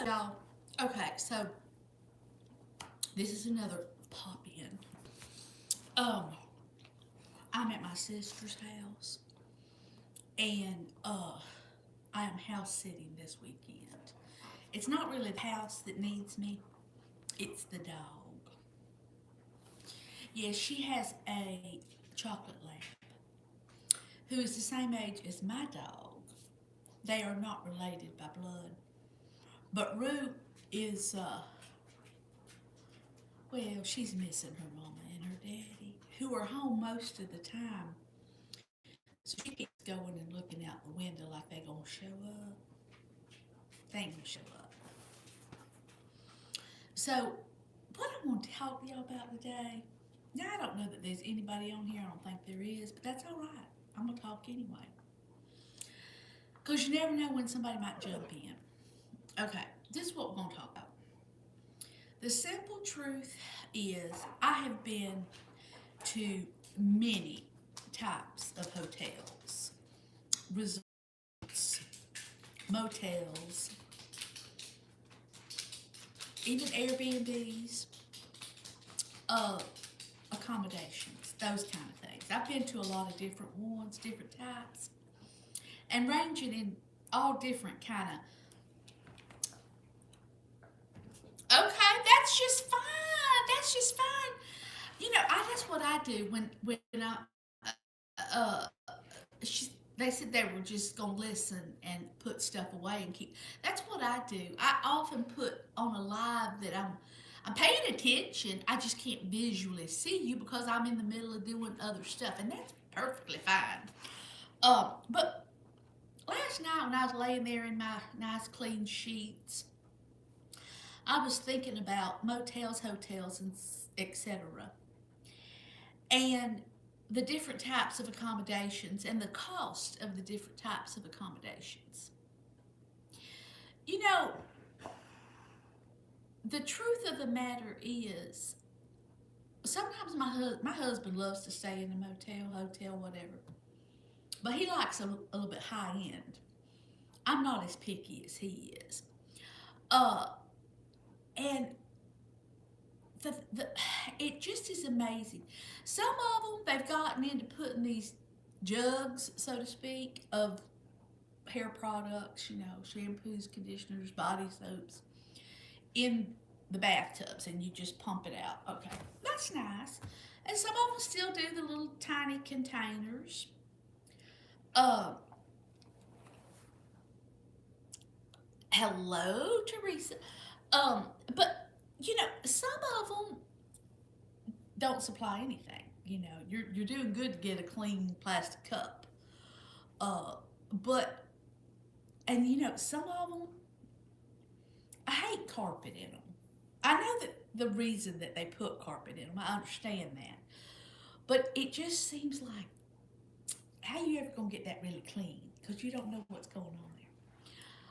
Y'all, okay, so this is another pop in. Um, I'm at my sister's house, and I am house sitting this weekend. It's not really the house that needs me; it's the dog. Yes, she has a chocolate lab who is the same age as my dog. They are not related by blood, but Rue is well, she's missing her mama and her daddy, who are home most of the time. So she keeps going and looking out the window like they gonna show up. They ain't gonna show up. So, what I want to talk to y'all about today. Now, I don't know that there's anybody on here. I don't think there is, but that's all right. I'm gonna talk anyway, cause you never know when somebody might jump in. Okay, this is what we're gonna talk about. The simple truth is, I have been to many types of hotels, resorts, motels, even Airbnbs, uh, accommodations, those kind of things. I've been to a lot of different ones, different types, and ranging in all different kind of. Okay, that's just fine. That's just fine. That's what I do when I uh they said they were just gonna listen and put stuff away and keep. That's what I do. I often put on a live that I'm paying attention. I just can't visually see you because I'm in the middle of doing other stuff, and that's perfectly fine. But last night when I was laying there in my nice clean sheets, I was thinking about motels, hotels, and etc. And the different types of accommodations and the cost of the different types of accommodations. You know, the truth of the matter is, sometimes my husband loves to stay in a motel, hotel, whatever, but he likes a little bit high end. I'm not as picky as he is. Uh, and the it just is amazing. Some of them they've gotten into putting these jugs, so to speak, of hair products, shampoos, conditioners, body soaps, in the bathtubs, and you just pump it out. Okay, that's nice. And some of them still do the little tiny containers. Uh, Hello, Teresa. But some of them don't supply anything. You're doing good to get a clean plastic cup. Uh, but and some of them, I hate carpet in them. I know that the reason that they put carpet in them, I understand that. But it just seems like, how you ever gonna get that really clean? Because you don't know what's going on there.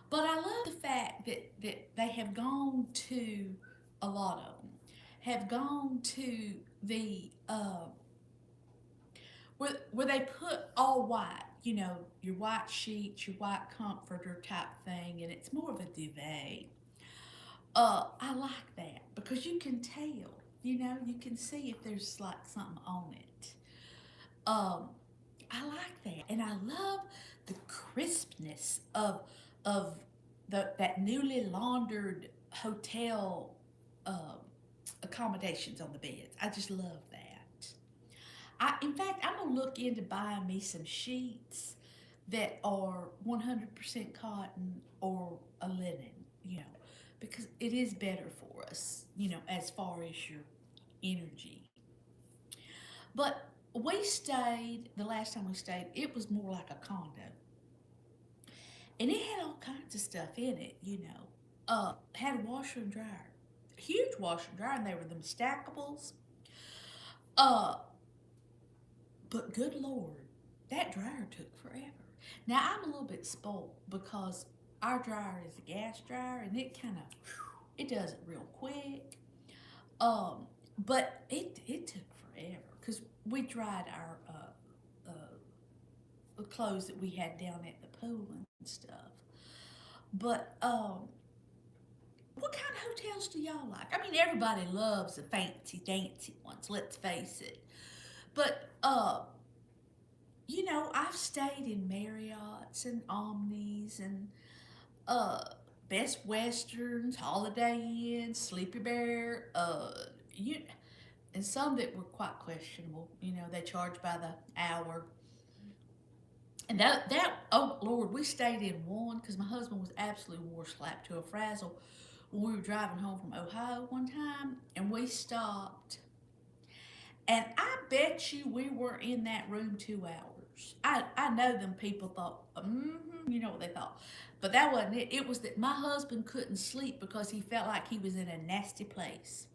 But I love the fact that they have gone to, a lot of them have gone to the where they put all white, your white sheets, your white comforter type thing, and it's more of a duvet. I like that because you can tell, you can see if there's like something on it. Um, I like that, and I love the crispness of that newly laundered hotel um, accommodations on the beds. I just love that. In fact, I'm gonna look into buying me some sheets that are 100% cotton or a linen, you know, because it is better for us, as far as your energy. But we stayed, the last time we stayed, it was more like a condo. And it had all kinds of stuff in it, Had a washer and dryer. Huge washer and dryer, and they were them stackables. Uh, but good Lord, that dryer took forever. Now I'm a little bit spoiled because our dryer is a gas dryer and it kind of it does it real quick. But it took forever because we dried our clothes that we had down at the pool and stuff. But What kind of hotels do y'all like? I mean, everybody loves the fancy dancy ones, let's face it. But I've stayed in Marriott's and Omnis and uh Best Westerns, Holiday Inn, Sleepy Bear, you and some that were quite questionable. They charge by the hour. And oh Lord, we stayed in one because my husband was absolutely war slapped to a frazzle when we were driving home from Ohio one time, and we stopped. And I bet you we were in that room 2 hours. I know them people thought, you know what they thought. But that wasn't it. It was that my husband couldn't sleep because he felt like he was in a nasty place.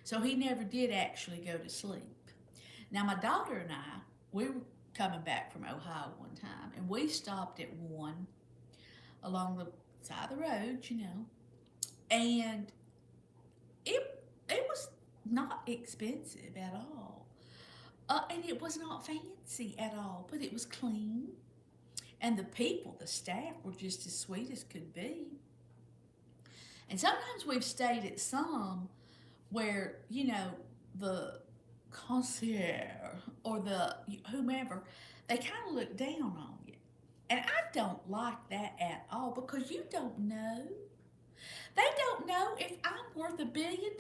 So he never did actually go to sleep. Now, my daughter and I, we were coming back from Ohio one time, and we stopped at one along the side of the road, and it was not expensive at all. And it was not fancy at all, but it was clean. And the people, the staff, were just as sweet as could be. And sometimes we've stayed at some where, the concierge or the whomever, they kind of look down on you. And I don't like that at all because you don't know. They don't know if I'm worth $1 billion.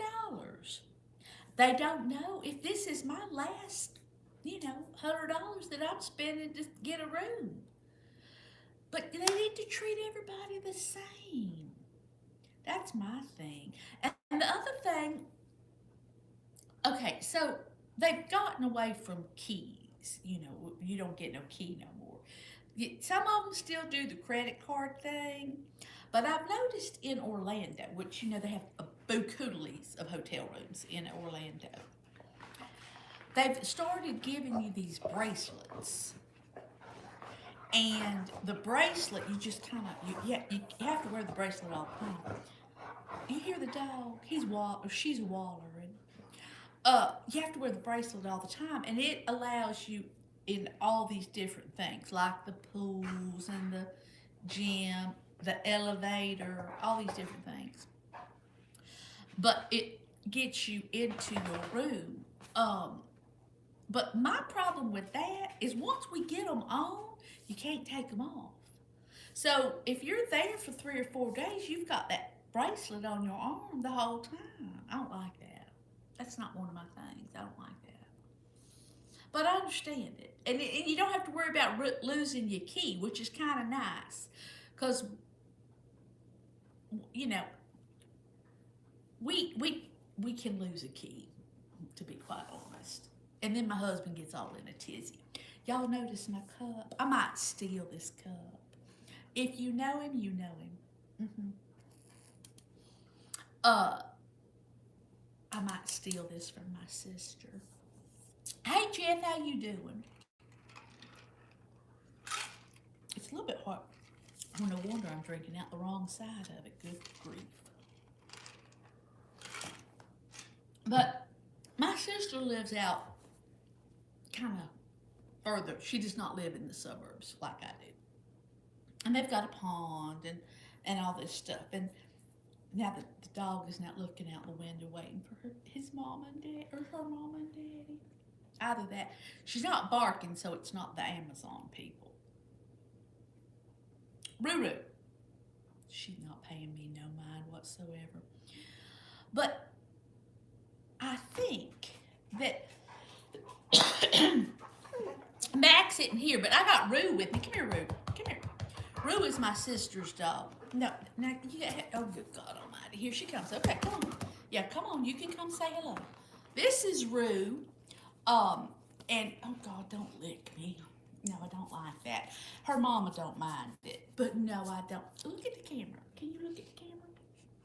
They don't know if this is my last, $100 that I'm spending to get a room. But they need to treat everybody the same. That's my thing. And the other thing, okay, so they've gotten away from keys. You don't get no key no more. Some of them still do the credit card thing, but I've noticed in Orlando, which they have a bookoulis of hotel rooms in Orlando, they've started giving you these bracelets. And the bracelet, you just kind of you have to wear the bracelet all the time. You hear the dog? She's wallering. You have to wear the bracelet all the time, and it allows you in all these different things, like the pools and the gym, the elevator, all these different things. But it gets you into your room. But my problem with that is once we get them on, you can't take them off. So if you're there for 3 or 4 days, you've got that bracelet on your arm the whole time. I don't like that. That's not one of my things. I don't like that. But I understand it. And you don't have to worry about losing your key, which is kind of nice. Because, we can lose a key, to be quite honest. And then my husband gets all in a tizzy. Y'all notice my cup? I might steal this cup. If you know him, you know him. I might steal this from my sister. Hey, Jeff, how you doing? It's a little bit hard. Oh, no wonder I'm drinking out the wrong side of it. Good grief. But my sister lives out kind of further. She does not live in the suburbs like I do. And they've got a pond and all this stuff. And now the dog is not looking out the window waiting for his mom and dad, or her mom and daddy. Either that. She's not barking, so it's not the Amazon people. Ruru. She's not paying me no mind whatsoever. But I think that Max isn't here, but I got Rue with me. Come here, Rue. Come here. Rue is my sister's dog. No, now you got. Oh, good God Almighty! Here she comes. Okay, come on. Yeah, come on. You can come say hello. This is Rue. And oh God, don't lick me. No, I don't like that. Her mama don't mind it, but no, I don't. Look at the camera. Can you look at the camera?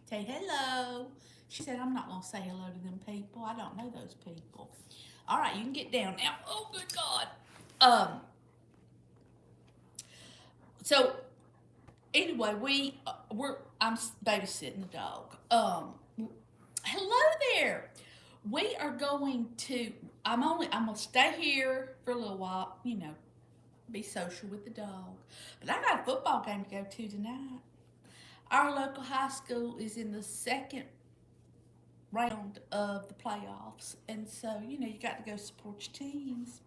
Say hello. She said, I'm not gonna say hello to them people. I don't know those people. All right, you can get down now. Oh, good God. So anyway, I'm babysitting the dog. Hello there. We are going to. I'm gonna stay here for a little while. Be social with the dog. But I got a football game to go to tonight. Our local high school is in the second round of the playoffs, and so you got to go support your teams.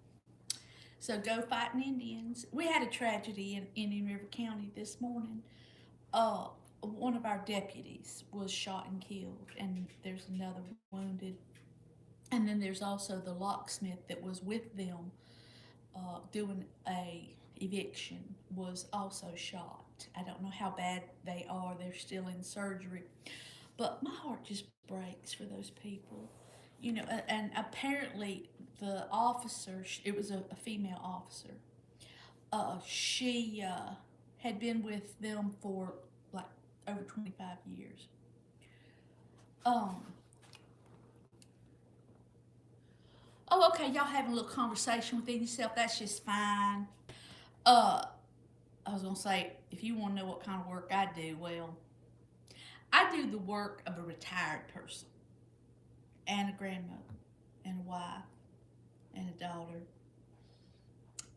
So go fighting Indians. We had a tragedy in Indian River County this morning. One of our deputies was shot and killed, and there's another wounded. And then there's also the locksmith that was with them doing a eviction was also shot. I don't know how bad they are. They're still in surgery, but my heart just breaks for those people. And apparently the officer, it was a female officer. She had been with them for like over 25 years. Um, oh, okay, y'all having a little conversation within yourself. That's just fine. Uh, I was gonna say, if you want to know what kind of work I do, well, I do the work of a retired person and a grandmother and a wife and a daughter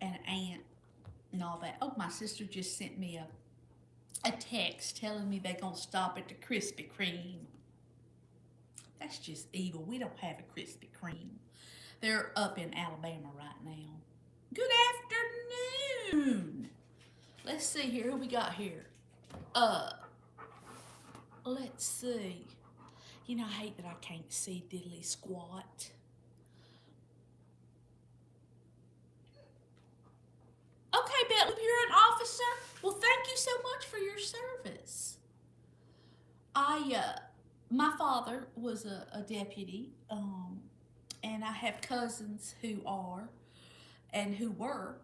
and an aunt and all that. Oh, my sister just sent me a text telling me they're gonna stop at the Krispy Kreme. That's just evil. We don't have a Krispy Kreme. They're up in Alabama right now. Good afternoon. Let's see here who we got here. Uh, let's see. I hate that I can't see diddly squat. Okay, Bethlehem, you're an officer. Well, thank you so much for your service. My father was a deputy, and I have cousins who are and who were,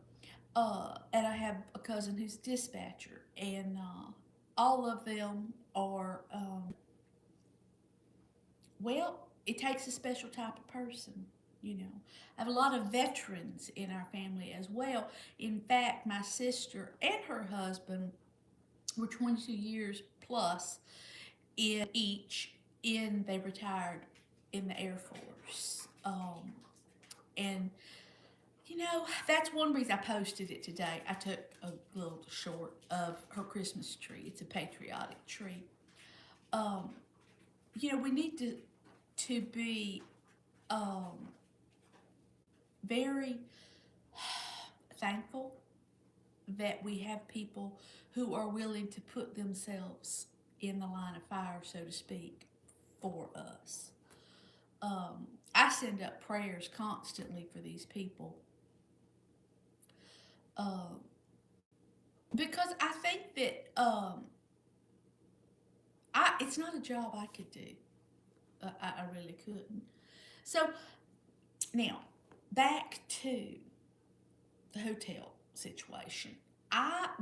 and I have a cousin who's a dispatcher, and all of them are, well, it takes a special type of person. I have a lot of veterans in our family as well. In fact, my sister and her husband were 22 years plus in each in they retired in the Air Force. And that's one reason I posted it today. I took a little short of her Christmas tree. It's a patriotic tree. Um, we need to be very thankful that we have people who are willing to put themselves in the line of fire, so to speak, for us. I send up prayers constantly for these people uh, because I think that it's not a job I could do. I really couldn't. So now back to the hotel situation.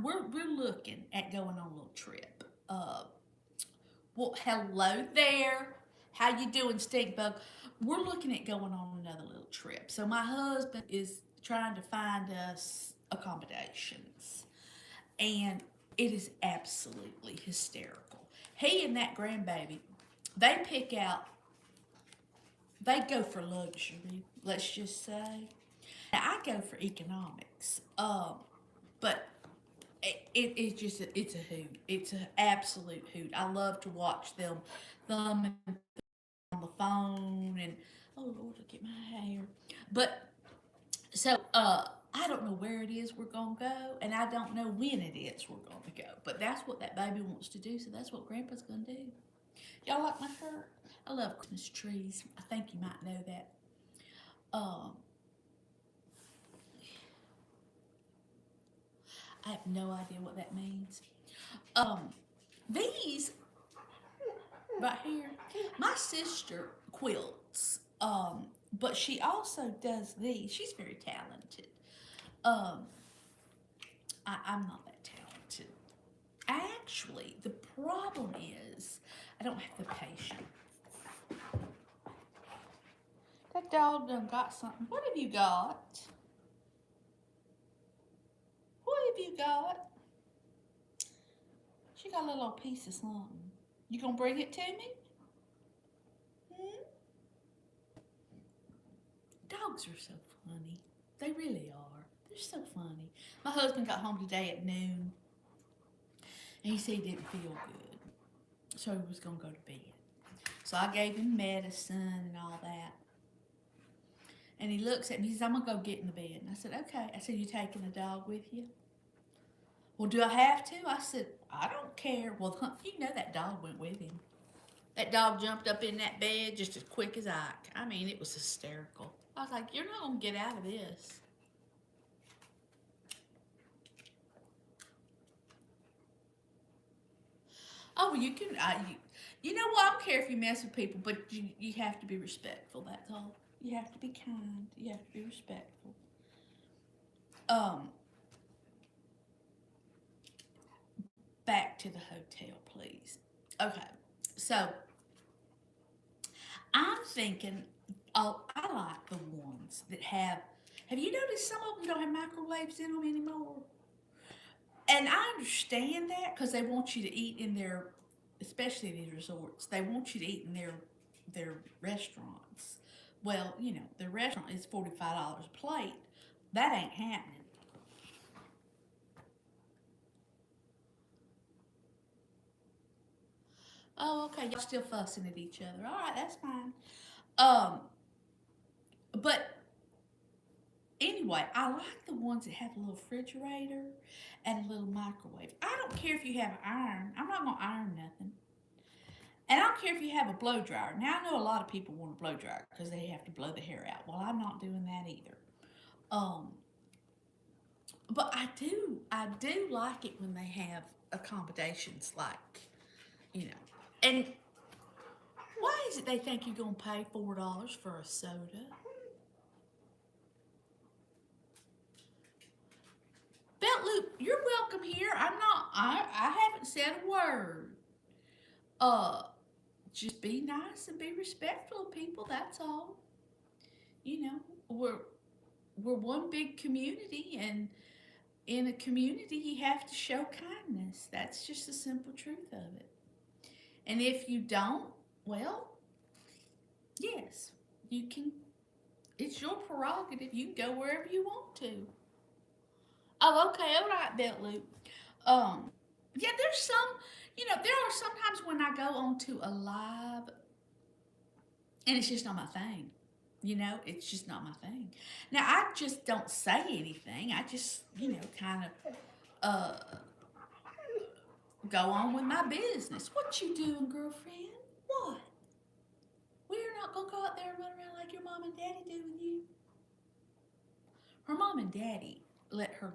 We're looking at going on a little trip. Well, hello there. How you doing, Stinkbug? We're looking at going on another little trip. So my husband is trying to find us accommodations, and it is absolutely hysterical. He and that grandbaby, they pick out. They go for luxury. Let's just say. Now, I go for economics. But it's just it's a hoot. It's an absolute hoot. I love to watch them thumbing on the phone and oh Lord, look at my hair. But so I don't know where it is we're gonna go, and I don't know when it is we're gonna go. But that's what that baby wants to do, so that's what Grandpa's gonna do. Y'all like my shirt? I love Christmas trees. I think you might know that. Um, I have no idea what that means. Um, these right here, my sister quilts. But she also does these. She's very talented. Um, I'm not that talented. Actually, the problem is I don't have the patience. That dog done got something. What have you got? What have you got? She got a little piece of something. You gonna bring it to me? Hmm? Dogs are so funny. They really are. They're so funny. My husband got home today at noon, and he said he didn't feel good. so he was gonna go to bed. So I gave him medicine and all that. And he looks at me, he says, I'm gonna go get in the bed. And I said, okay. I said, you taking the dog with you? Well, do I have to? I said, I don't care. Well, you know that dog went with him. That dog jumped up in that bed just as quick as Ike. I mean, it was hysterical. I was like, you're not gonna get out of this. Oh, well, you can. You know what? I don't care if you mess with people, but you have to be respectful. That's all. You have to be kind. You have to be respectful. Um, Back to the hotel, please. Okay, so I'm thinking. Oh, I like the ones that have. Have you noticed some of them don't have microwaves in them anymore? And I understand that because they want you to eat in their, especially these resorts, they want you to eat in their restaurants. Well, you know, their restaurant is $45 a plate. That ain't happening. Oh, okay, y'all still fussing at each other. All right, that's fine. Um, but anyway, I like the ones that have a little refrigerator and a little microwave. I don't care if you have an iron. I'm not gonna iron nothing. And I don't care if you have a blow dryer. Now I know a lot of people want a blow dryer because they have to blow the hair out. Well, I'm not doing that either. Um, but I do like it when they have accommodations like, you know. And why is it they think you're gonna pay $4 for a soda? Belt Loop, you're welcome here. I'm not. I haven't said a word. Uh, just be nice and be respectful of people. That's all. You know, we're one big community, and in a community you have to show kindness. That's just the simple truth of it. And if you don't, well, yes, you can. It's your prerogative. You can go wherever you want to. Oh, okay, all right, Belt Loop. Yeah, there's some. You know, there are sometimes when I go onto a live, and it's just not my thing. You know, it's just not my thing. Now I just don't say anything. I just, kind of uh go on with my business. What you doing, girlfriend? What? We're not gonna go out there and run around like your mom and daddy do with you. Her mom and daddy let her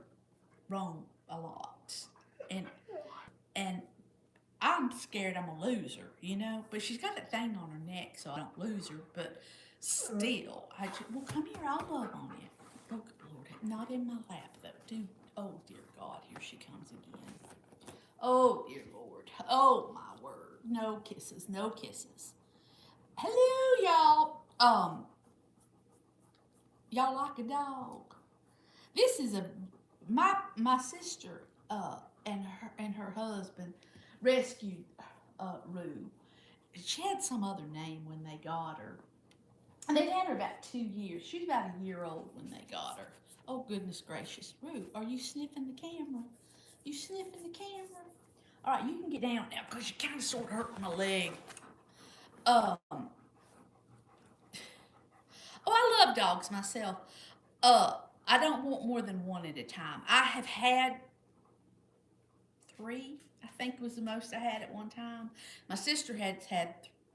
roam a lot, and and I'm scared I'm gonna lose her, But she's got that thing on her neck, so I don't lose her. But still, well, come here, I'll love on you. Oh, good Lord, not in my lap though, dude. Oh dear God, here she comes again. Oh dear Lord. Oh my word. No kisses, no kisses. Hello, y'all. Y'all like a dog? This is my sister and her husband rescued Rue. She had some other name when they got her. And they'd had her about 2 years. She was about a year old when they got her. Oh goodness gracious, Rue, are you sniffing the camera? You sniffing the camera? All right, you can get down now because you kind of sort of hurt my leg. Um, oh, I love dogs myself. I don't want more than one at a time. I have had three. I think was the most I had at one time. My sister had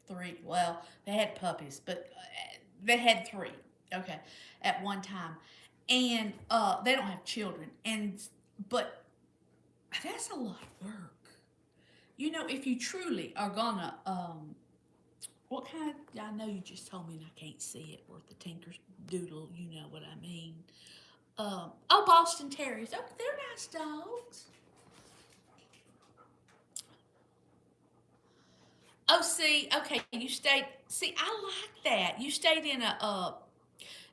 three. Well, they had puppies, but they had three. Okay, at one time, and they don't have children. But that's a lot of work. If you truly are gonna, what kind of, I know you just told me and I can't see it, worth the Tinker's Doodle, you know what I mean. Oh, Boston Terriers. Oh, they're nice dogs. Oh, see, okay, I like that. You stayed in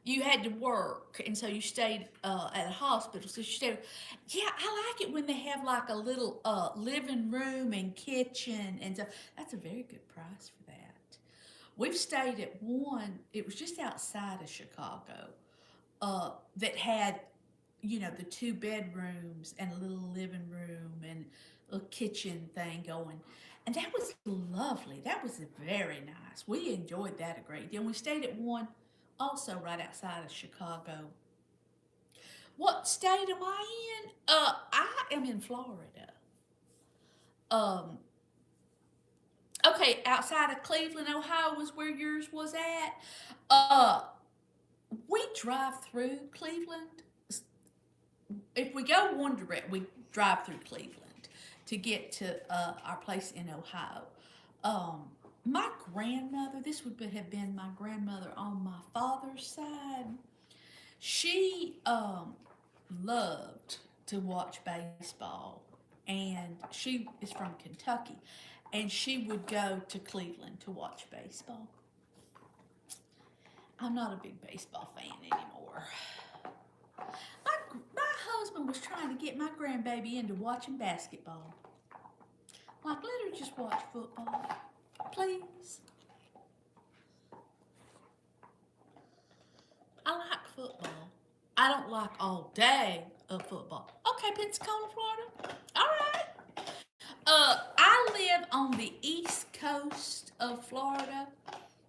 you had to work, and so you stayed at a hospital. So you stayed, yeah, I like it when they have like a little living room and kitchen, and so that's a very good price for that. We've stayed at one, it was just outside of Chicago, that had, the two bedrooms and a little living room and little kitchen thing going. And that was lovely. That was very nice. We enjoyed that a great deal. We stayed at one also right outside of Chicago. What state am I in? I am in Florida. Um, okay, outside of Cleveland, Ohio was where yours was at. Uh, we drive through Cleveland. If we go one direct, we drive through Cleveland to get to our place in Ohio. Um, my grandmother, this would have been my grandmother on my father's side. She loved to watch baseball, and she is from Kentucky, and she would go to Cleveland to watch baseball. I'm not a big baseball fan anymore. My husband was trying to get my grandbaby into watching basketball. Like, let her just watch football, please. I like football. I don't like all day of football. Okay, Pensacola, Florida. All right. I live on the east coast of Florida.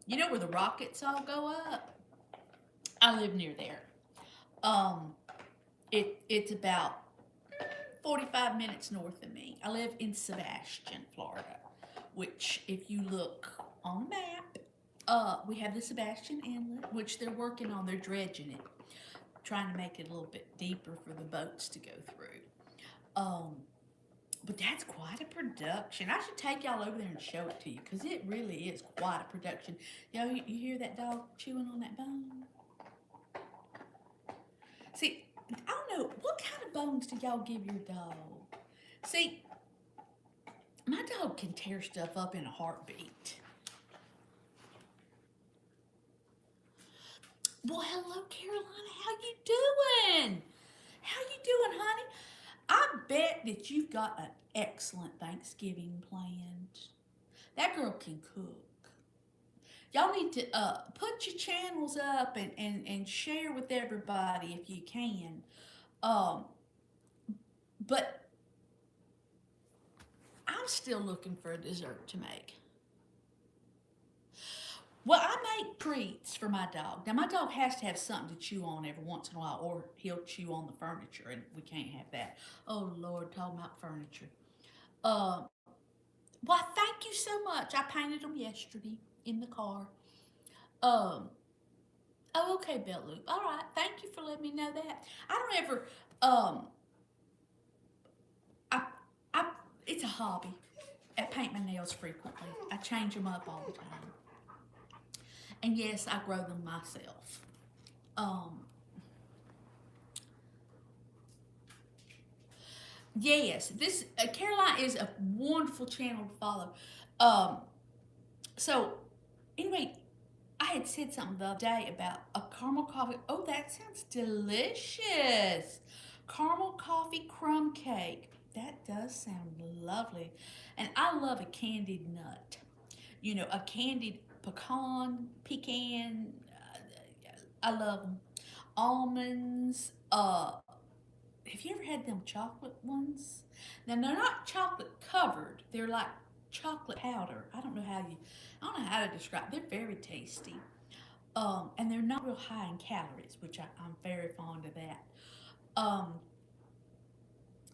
You know where the rockets all go up? I live near there. Um, it's about 45 minutes north of me. I live in Sebastian, Florida, which if you look on the map, we have the Sebastian Inlet, which they're working on. They're dredging it, trying to make it a little bit deeper for the boats to go through. Um, but that's quite a production. I should take y'all over there and show it to you because it really is quite a production. Y'all, you hear that dog chewing on that bone? See, I don't know, what kind of bones do y'all give your dog? See, my dog can tear stuff up in a heartbeat. Well, hello, Carolina. How you doing? How you doing, honey? I bet that you've got an excellent Thanksgiving planned. That girl can cook. Y'all need to put your channels up and share with everybody if you can. Um, but I'm still looking for a dessert to make. Well, I make treats for my dog. Now, my dog has to have something to chew on every once in a while, or he'll chew on the furniture, and we can't have that. Oh, Lord, talking about furniture. Uh, well, thank you so much. I painted them yesterday in the car. Um, oh, okay, Belt Loop. All right, thank you for letting me know that. I don't ever, um, I, I, it's a hobby. I paint my nails frequently. I change them up all the time. And yes, I grow them myself. Um, yes, this Caroline is a wonderful channel to follow. Um, so anyway, I had said something the other day about a caramel coffee. Oh, that sounds delicious. Caramel coffee crumb cake. That does sound lovely. And I love a candied nut. You know, a candied pecan. I love them. Almonds. Have you ever had them chocolate ones? Now they're not chocolate covered. They're like chocolate powder. I don't know how to describe. They're very tasty. And they're not real high in calories, which I'm very fond of that. Um,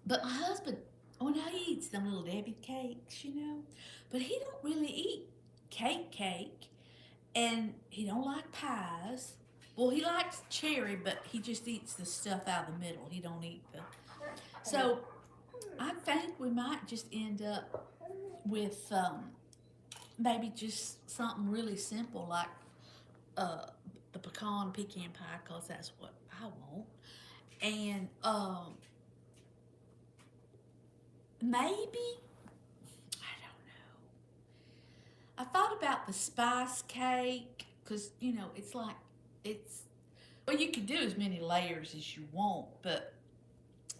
but my husband, oh, now he eats them little Debbie cakes, you know, but he don't really eat cake, and he don't like pies. Well, he likes cherry, but he just eats the stuff out of the middle. He don't eat the. So I think we might just end up with maybe just something really simple like uh, the pecan pie, cause that's what I want, and maybe I don't know. I thought about the spice cake because you know it's well you can do as many layers as you want, but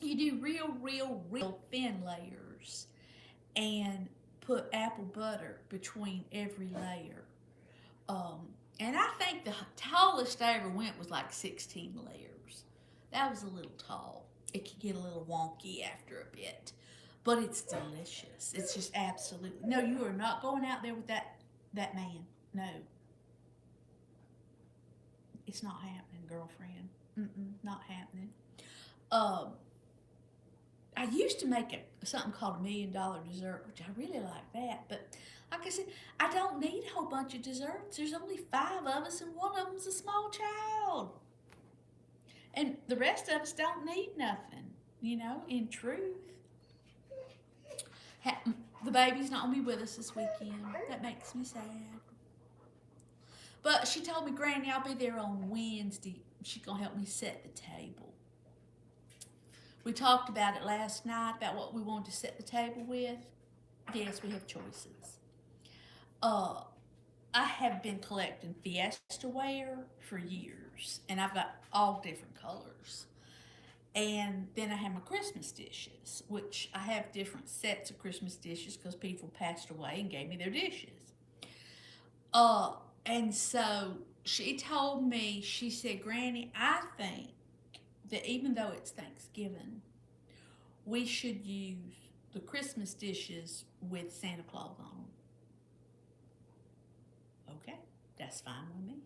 you do real thin layers and put apple butter between every layer. Um, and I think the tallest I ever went was like 16 layers. That was a little tall. It could get a little wonky after a bit. but it's delicious. It's just absolutely. No, you are not going out there with that man. No, it's not happening, girlfriend. Not happening. Um, I used to make something called $1 million dessert, which I really like that. But like I said, I don't need a whole bunch of desserts. There's only 5 of us, and one of them's a small child, and the rest of us don't need nothing. In truth, the baby's not gonna be with us this weekend. That makes me sad. But she told me, Granny, I'll be there on Wednesday. She's gonna help me set the table. We talked about it last night about what we wanted to set the table with. Yes, we have choices. Uh, I have been collecting Fiesta ware for years, and I've got all different colors. And then I have my Christmas dishes, which I have different sets of Christmas dishes because people passed away and gave me their dishes. Uh, and so she told me, she said, Granny, I think that even though it's Thanksgiving, we should use the Christmas dishes with Santa Claus on them. Okay, that's fine with me.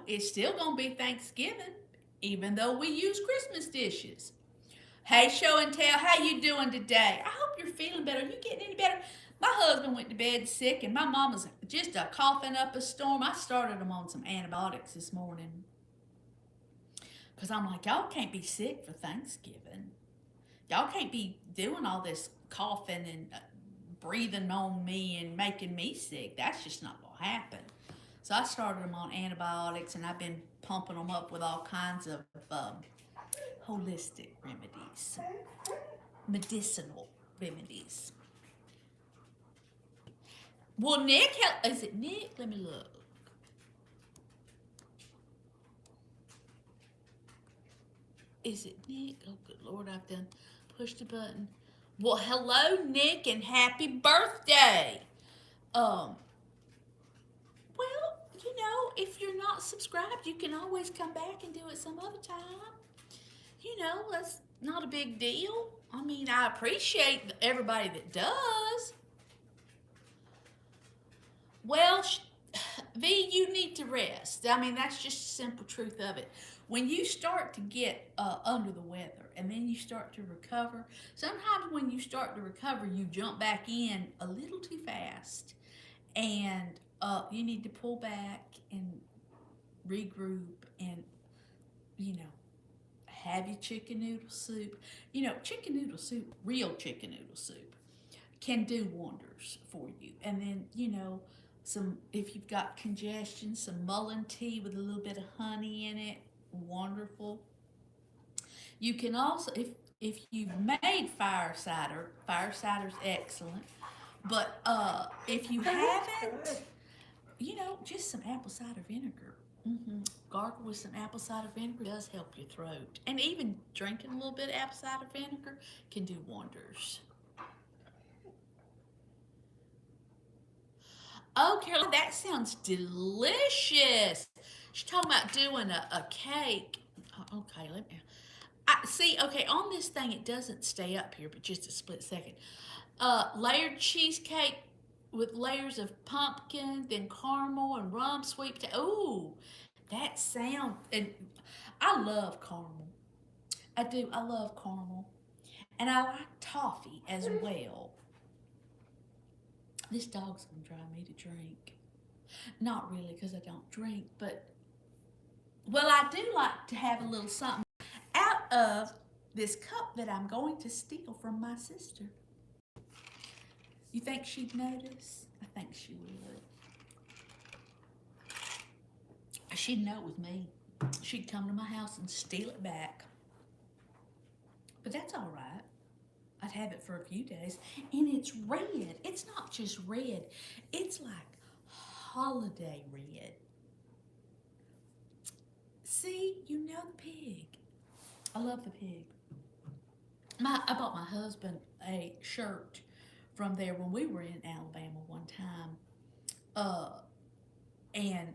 It's still going to be Thanksgiving, even though we use Christmas dishes. Hey, show and tell, how you doing today? I hope you're feeling better. Are you getting any better? My husband went to bed sick, and my mama's just coughing up a storm. I started him on some antibiotics this morning because I'm like, y'all can't be sick for Thanksgiving. Y'all can't be doing all this coughing and breathing on me and making me sick. That's just not going to happen. So I started them on antibiotics, and I've been pumping them up with all kinds of holistic remedies, medicinal remedies. Well, Nick, is it Nick? Let me look. Is it Nick? Oh, good Lord, I've done pushed the button. Well, hello, Nick, and happy birthday. Um, well, if you're not subscribed, you can always come back and do it some other time. That's not a big deal. I mean, I appreciate everybody that does. Well, V, you need to rest. I mean, that's just the simple truth of it. When you start to get under the weather and then you start to recover, sometimes when you start to recover, you jump back in a little too fast. And you need to pull back and regroup and, have your chicken noodle soup. Chicken noodle soup, real chicken noodle soup, can do wonders for you. And then, if you've got congestion, some mullein tea with a little bit of honey in it, wonderful. You can also, if you've made fire cider's excellent. But if you haven't, just some apple cider vinegar. Gargle with some apple cider vinegar does help your throat. And even drinking a little bit of apple cider vinegar can do wonders. Oh, Caroline, that sounds delicious. She's talking about doing a cake. Okay, let me see. Okay, on this thing, it doesn't stay up here, but just a split second. Layered cheesecake with layers of pumpkin, then caramel and rum sweet potato. Ooh, that sound. And I love caramel. I do. I love caramel, and I like toffee as well. This dog's gonna drive me to drink. Not really, because I don't drink, but I do like to have a little something out of this cup that I'm going to steal from my sister. You think she'd notice? I think she would. She'd know it was me. She'd come to my house and steal it back. But that's all right. I'd have it for a few days. And it's red. It's not just red. It's like holiday red. See, you know the pig. I love the pig. I bought my husband a shirt from there when we were in Alabama one time. And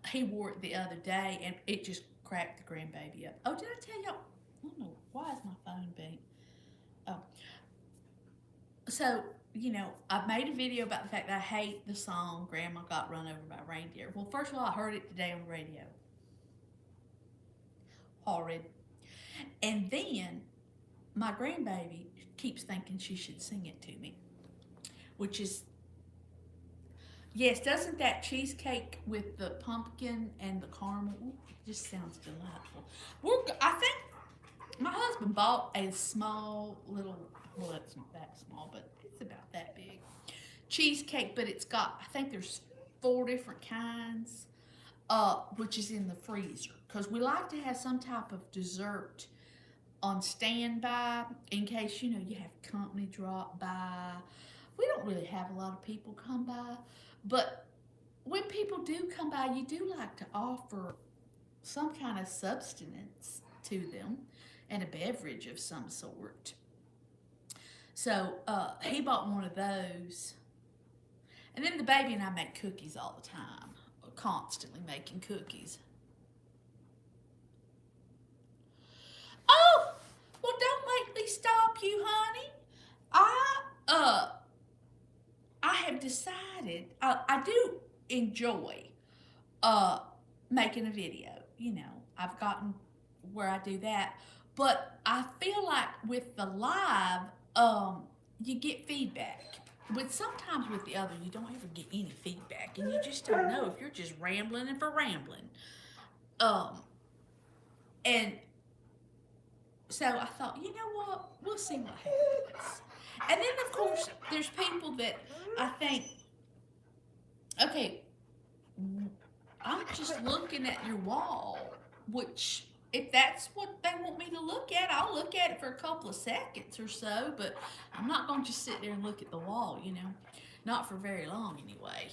he wore it the other day, and it just cracked the grandbaby up. Oh, did I tell y'all? I don't know. Why is my phone being? Oh. So, you know, I made a video about the fact that I hate the song Grandma Got Run Over by a Reindeer. Well, first of all, I heard it today on the radio. Horrid. And then my grandbaby keeps thinking she should sing it to me, which is, yes, doesn't that cheesecake with the pumpkin and the caramel, ooh, it just sounds delightful. I think my husband bought a small little, well, it's not that small, but it's about that big cheesecake, but it's got, I think there's 4 different kinds, which is in the freezer. Because we like to have some type of dessert on standby in case, you know, you have company drop by. We don't really have a lot of people come by, but when people do come by, you do like to offer some kind of substance to them and a beverage of some sort. So he bought one of those. And then the baby and I make cookies all the time, constantly making cookies. Oh, well, don't make me stop you, honey. I have decided I do enjoy making a video. You know, I've gotten where I do that, but I feel like with the live, you get feedback. But sometimes with the other, you don't ever get any feedback, and you just don't know if you're just rambling and for rambling. And so I thought, you know what? We'll see what happens. And then, of course, there's people that I think, okay, I'm just looking at your wall, which if that's what they want me to look at, I'll look at it for a couple of seconds or so, but I'm not going to just sit there and look at the wall, you know, not for very long anyway.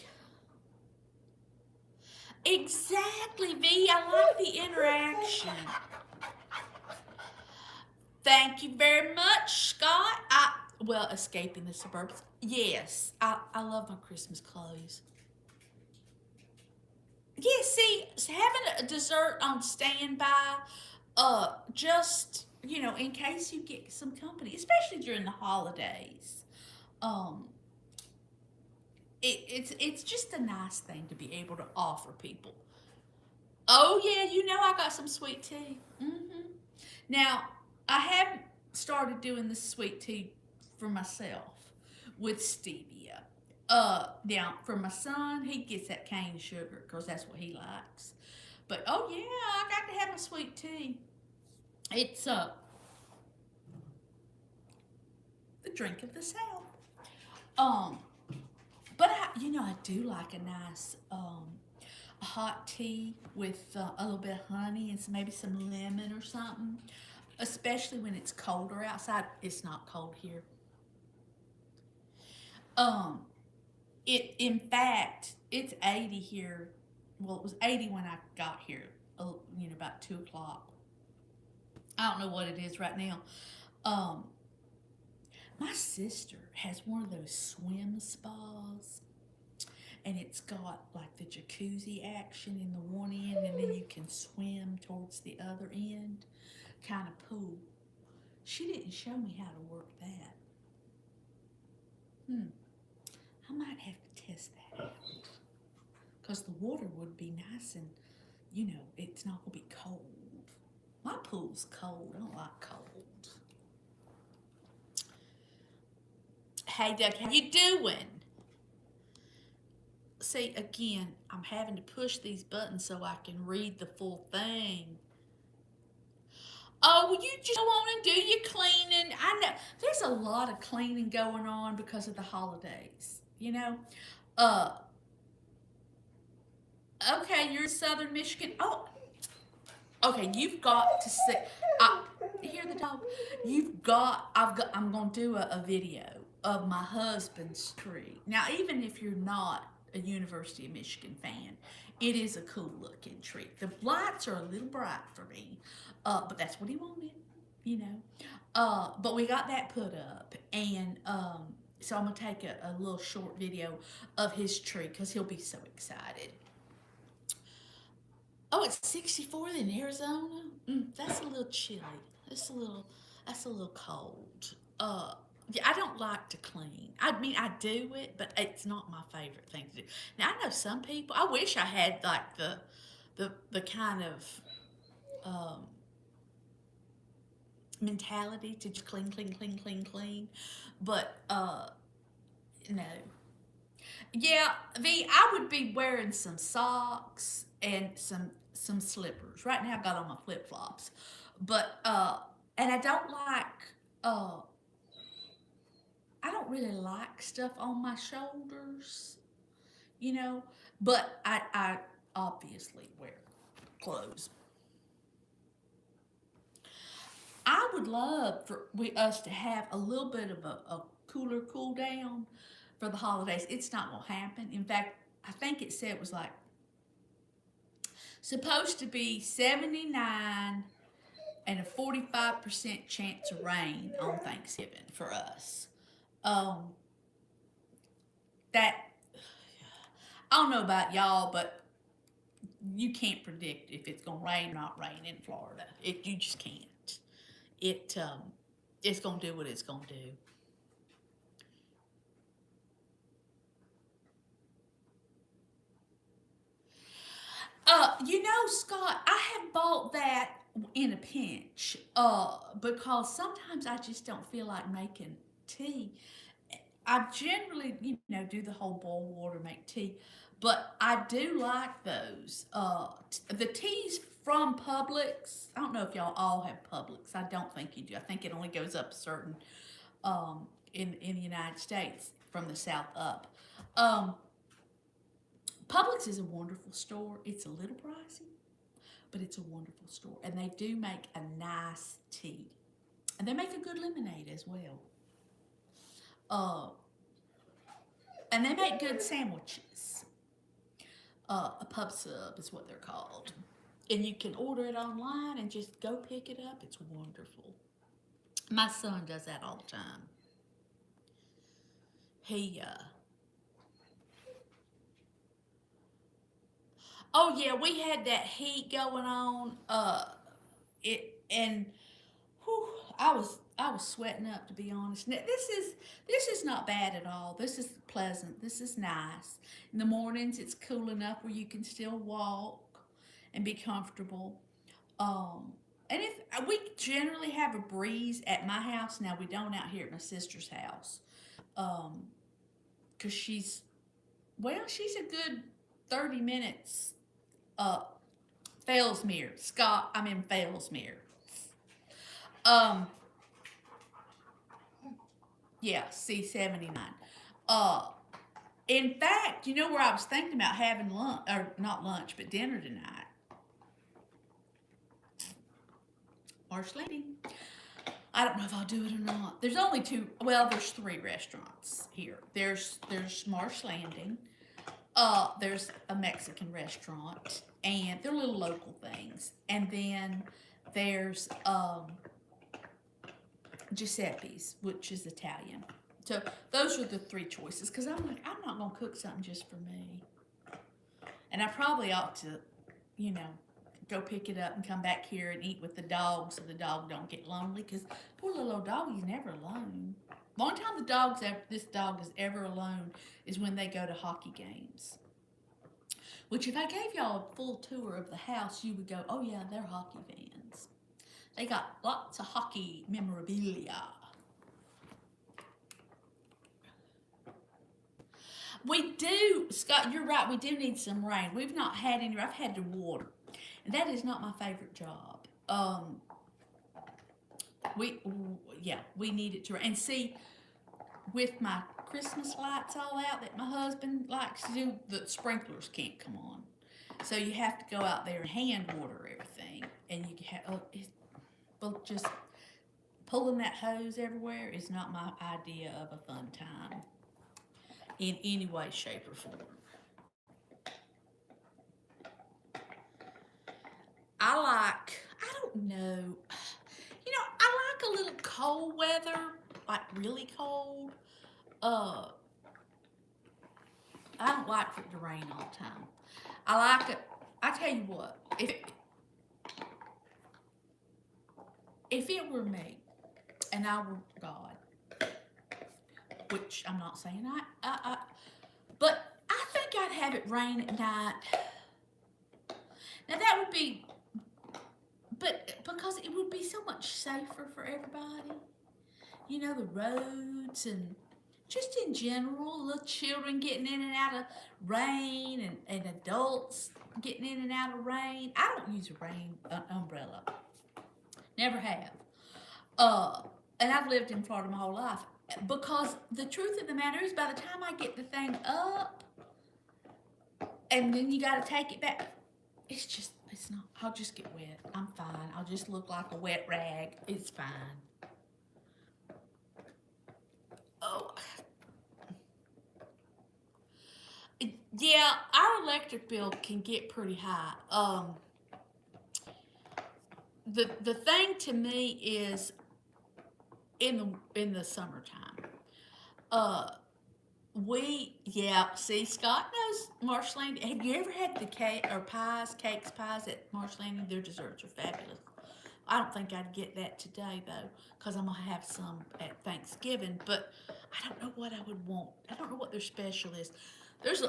Exactly, V. I like the interaction. Thank you very much, Scott. Well, escaping the suburbs. Yes, I love my Christmas clothes. Yeah, see, having a dessert on standby, just, you know, in case you get some company, especially during the holidays. Um, it's just a nice thing to be able to offer people. Oh yeah, you know I got some sweet tea. Now I have started doing the sweet tea for myself with stevia. Now for my son, he gets that cane sugar because that's what he likes. But oh yeah, I got to have my sweet tea. It's the drink of the South. Um, but I do like a nice a hot tea with a little bit of honey and maybe some lemon or something. Especially when it's colder outside. It's not cold here. Um, in fact, it's 80 here. Well, it was 80 when I got here. About 2 o'clock. I don't know what it is right now. Um, my sister has one of those swim spas, and it's got like the jacuzzi action in the one end, and then you can swim towards the other end, kind of pool. She didn't show me how to work that. I might have to test that out. Because the water would be nice and, it's not going to be cold. My pool's cold. I don't like cold. Hey, Doug, how you doing? See, again, I'm having to push these buttons so I can read the full thing. Oh, well, you just want to do your cleaning. I know there's a lot of cleaning going on because of the holidays, Okay, you're in Southern Michigan. Oh, okay, you've got to see. Hear the dog? I'm going to do a video of my husband's tree. Now, even if you're not a University of Michigan fan, it is a cool looking tree. The lights are a little bright for me, but that's what he wanted, But we got that put up, and so I'm going to take a little short video of his tree because he'll be so excited. Oh, it's 64 in Arizona? That's a little chilly. That's a little cold. Yeah, I don't like to clean. I mean, I do it, but it's not my favorite thing to do. Now, I know some people. I wish I had like the kind of um, mentality to just clean, clean, clean, clean, clean. But no. Yeah, I would be wearing some socks and some slippers. Right now, I've got on my flip flops, but and uh, I don't really like stuff on my shoulders, you know. But I obviously wear clothes. I would love for us to have a little bit of a cooler cool down for the holidays. It's not gonna happen. In fact, I think it said it was like supposed to be 79 and a 45% chance of rain on Thanksgiving for us. Um, that I don't know about y'all, but you can't predict if it's gonna rain or not rain in Florida. You just can't. It it's gonna do what it's gonna do. Scott, I have bought that in a pinch. Because sometimes I just don't feel like making tea. I generally, do the whole boil water, make tea, but I do like those. The teas from Publix. I don't know if y'all all have Publix. I don't think you do. I think it only goes up a certain in the United States from the south up. Um, Publix is a wonderful store. It's a little pricey, but it's a wonderful store, and they do make a nice tea, and they make a good lemonade as well. Uh, and they make good sandwiches. A pub sub is what they're called, and you can order it online and just go pick it up. It's wonderful. My son does that all the time. He Oh yeah, we had that heat going on. It and whew, I was sweating up, to be honest. Now, this is not bad at all. This is pleasant. This is nice. In the mornings, it's cool enough where you can still walk and be comfortable. Um, and if we generally have a breeze at my house, now we don't out here at my sister's house, um, because she's a good 30 minutes up Failsmere. Scott, I'm in Failsmere. Um, yeah, C79. Uh, in fact, you know where I was thinking about having lunch, or not lunch, but dinner tonight? Marsh Landing. I don't know if I'll do it or not. There's only two. Well, there's three restaurants here. There's Marsh Landing. There's a Mexican restaurant, and they're little local things. And then there's Giuseppe's, which is Italian. So those are the three choices. Because I'm like, I'm not gonna cook something just for me, and I probably ought to, you know, go pick it up and come back here and eat with the dog so the dog don't get lonely. Because poor little old dog, he's never alone. The only time this dog is ever alone is when they go to hockey games. Which, if I gave y'all a full tour of the house, you would go, "Oh yeah, they're hockey fans. They got lots of hockey memorabilia." We do, Scott. You're right. We do need some rain. We've not had any. I've had to water, and that is not my favorite job. We yeah, we need it to rain. And see, with my Christmas lights all out that my husband likes to do, the sprinklers can't come on. So you have to go out there and hand water everything, and you have but just pulling that hose everywhere is not my idea of a fun time in any way, shape, or form. I don't know, I like a little cold weather, like really cold. Uh, I don't like for it to rain all the time. I like it. I tell you what, if it were me and I were God, which I'm not saying but I think I'd have it rain at night. Now that would be, but because it would be so much safer for everybody. You know, the roads and just in general, little children getting in and out of rain and adults getting in and out of rain. I don't use a rain umbrella. Never have. Uh, and I've lived in Florida my whole life. Because the truth of the matter is, by the time I get the thing up, and then you got to take it back, it's not. I'll just get wet. I'm fine. I'll just look like a wet rag. It's fine. Oh, yeah, our electric bill can get pretty high. The thing to me is in the summertime. Uh, see, Scott knows Marsh Landing. Have you ever had the cakes, pies at Marsh Landing? Their desserts are fabulous. I don't think I'd get that today though, because I'm gonna have some at Thanksgiving. But I don't know what I would want. I don't know what their special is.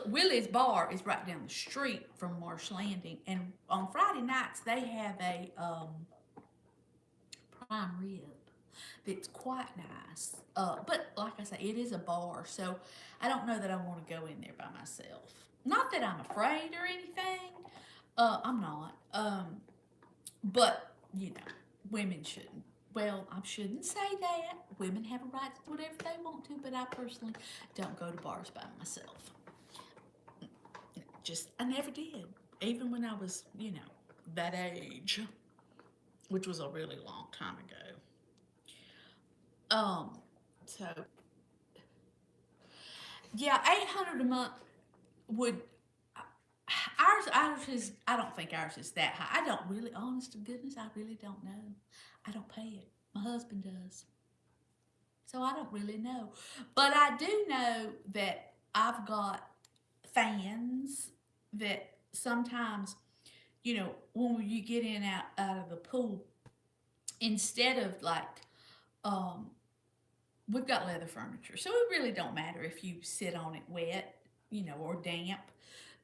Willie's Bar is right down the street from Marsh Landing, and on Friday nights they have a prime rib that's quite nice. But like I say, it is a bar, so I don't know that I want to go in there by myself. Not that I'm afraid or anything. I'm not. But you know, women shouldn't. Well, I shouldn't say that. Women have a right to whatever they want to, but I personally don't go to bars by myself. I never did. Even when I was, that age, which was a really long time ago. So yeah, 800 a month would ours is. I don't think ours is that high. I don't really, honest to goodness, I really don't know. I don't pay it. My husband does, so I don't really know. But I do know that I've got fans that sometimes, when you get in out of the pool, instead of like um we've got leather furniture, so it really don't matter if you sit on it wet, or damp.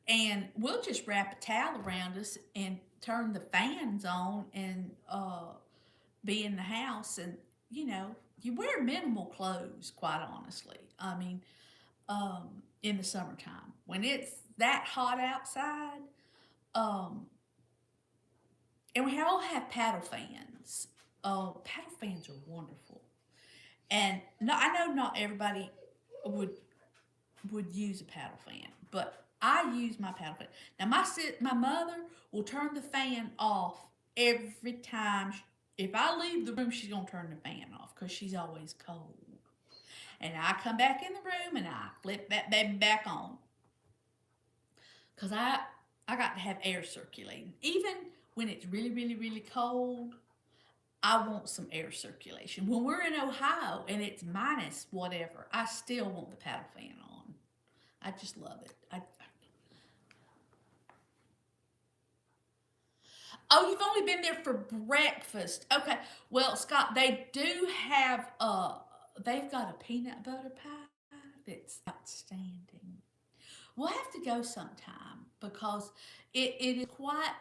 And we'll just wrap a towel around us and turn the fans on and be in the house. And, you wear minimal clothes, quite honestly. I mean, in the summertime, when it's that hot outside, um, and we all have paddle fans. Paddle fans are wonderful. And no, I know not everybody would use a paddle fan, but I use my paddle fan. Now my mother will turn the fan off every time. If I leave the room, she's gonna turn the fan off because she's always cold. And I come back in the room and I flip that baby back on because I got to have air circulating. Even when it's really really really cold, I want some air circulation. When we're in Ohio and it's minus whatever, I still want the paddle fan on. I just love it. Oh, you've only been there for breakfast. Okay. Well, Scott, they do have they've got a peanut butter pie that's outstanding. We'll have to go sometime because it is quite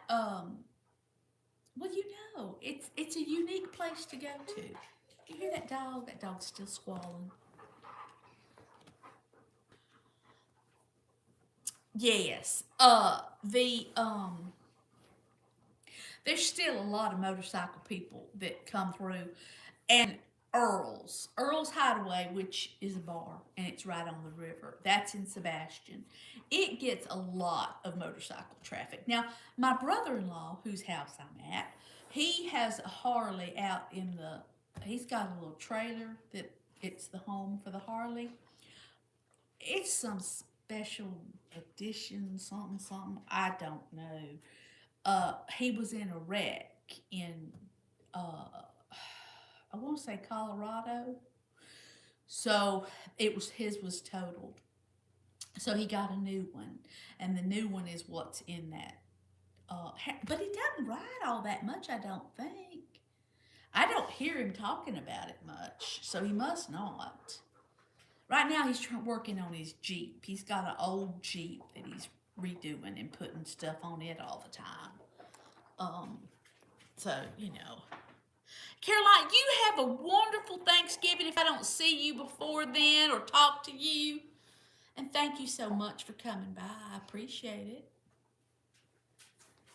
well, it's a unique place to go to. You hear that dog? That dog's still squalling. Yes. There's still a lot of motorcycle people that come through, and Earl's Hideaway, which is a bar and it's right on the river. That's in Sebastian. It gets a lot of motorcycle traffic. Now, my brother-in-law, whose house I'm at, he has a Harley out in the. He's got a little trailer that it's the home for the Harley. It's some special edition, something, something. I don't know. He was in a wreck in, uh, I want to say Colorado. So his was totaled. So he got a new one, and the new one is what's in that. But he doesn't ride all that much, I don't think. I don't hear him talking about it much, so he must not. Right now he's working on his Jeep. He's got an old Jeep that he's redoing and putting stuff on it all the time. Um, so, Caroline, you have a wonderful Thanksgiving if I don't see you before then or talk to you. And thank you so much for coming by. I appreciate it.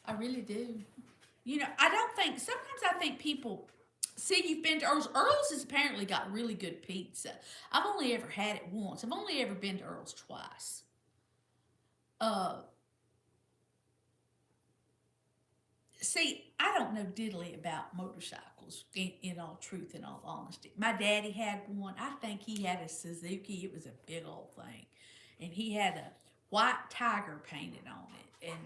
I really do. I don't think, sometimes I think people, see, you've been to Earl's. Earl's has apparently got really good pizza. I've only ever had it once. I've only ever been to Earl's twice. Uh, See, I don't know diddly about motorcycles, in all truth and all honesty. My daddy had one. I think he had a Suzuki. It was a big old thing. And he had a white tiger painted on it. And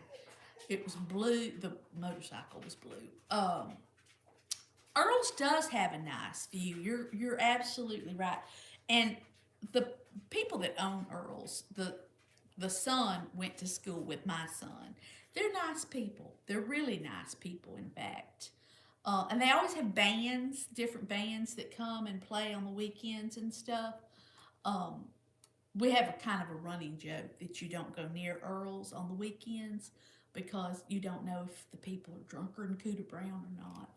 it was blue. The motorcycle was blue. Earl's does have a nice view. You're absolutely right. And the people that own Earl's, the son went to school with my son. They're nice people. They're really nice people, in fact. And they always have bands, different bands that come and play on the weekends and stuff. Um, we have a kind of a running joke that you don't go near Earl's on the weekends because you don't know if the people are drunker than Cooter Brown or not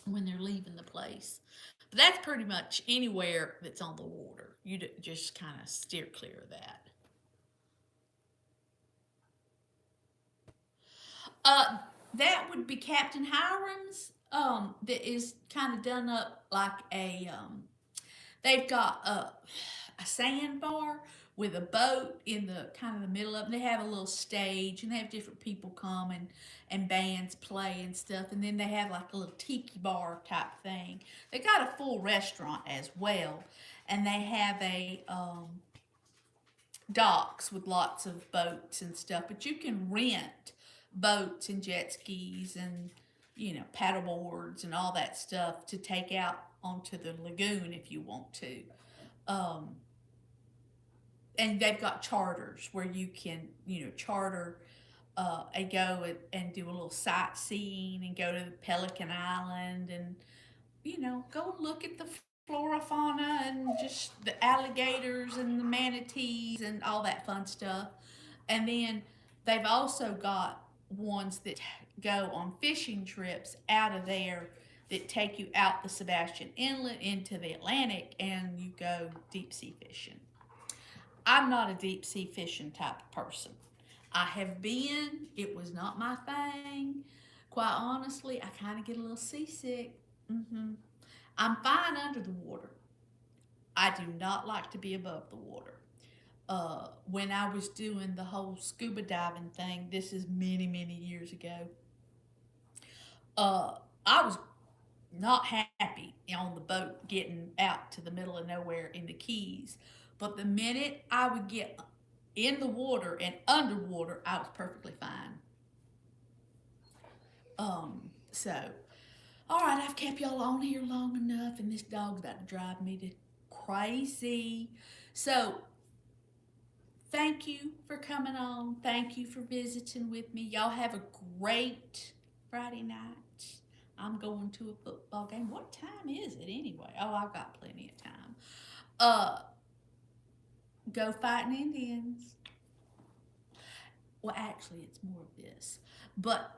when they're leaving the place. But that's pretty much anywhere that's on the water. You just kind of steer clear of that. Uh, that would be Captain Hiram's. That is kind of done up like a. They've got a sandbar with a boat in the kind of the middle of it. They have a little stage and they have different people come and bands play and stuff. And then they have like a little tiki bar type thing. They got a full restaurant as well, and they have a docks with lots of boats and stuff. But you can rent boats and jet skis and paddle boards and all that stuff to take out onto the lagoon if you want to. Um, and they've got charters where you can charter and go and do a little sightseeing and go to Pelican Island and go look at the flora fauna and just the alligators and the manatees and all that fun stuff. And then they've also got ones that go on fishing trips out of there that take you out the Sebastian Inlet into the Atlantic and you go deep sea fishing. I'm not a deep sea fishing type of person. I have been, it was not my thing. Quite honestly, I kind of get a little seasick. I'm fine under the water. I do not like to be above the water. When I was doing the whole scuba diving thing, this is many, many years ago, I was not happy on the boat getting out to the middle of nowhere in the Keys. But the minute I would get in the water and underwater, I was perfectly fine. So, all right, I've kept y'all on here long enough, and this dog's about to drive me to crazy. So, thank you for coming on. Thank you for visiting with me. Y'all have a great Friday night. I'm going to a football game. What time is it anyway? Oh, I've got plenty of time. Go fighting Indians. Well, actually, it's more of this. But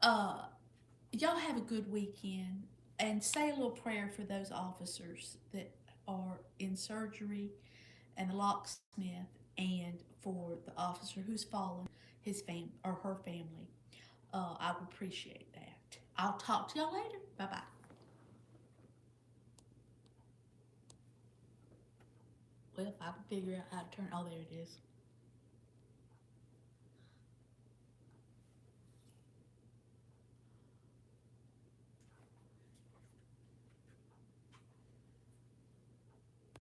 y'all have a good weekend and say a little prayer for those officers that are in surgery and the locksmith and for the officer who's fallen, his fam or her family. I would appreciate that. I'll talk to y'all later. Bye-bye. Well, if I can figure out how to turn, oh, there it is.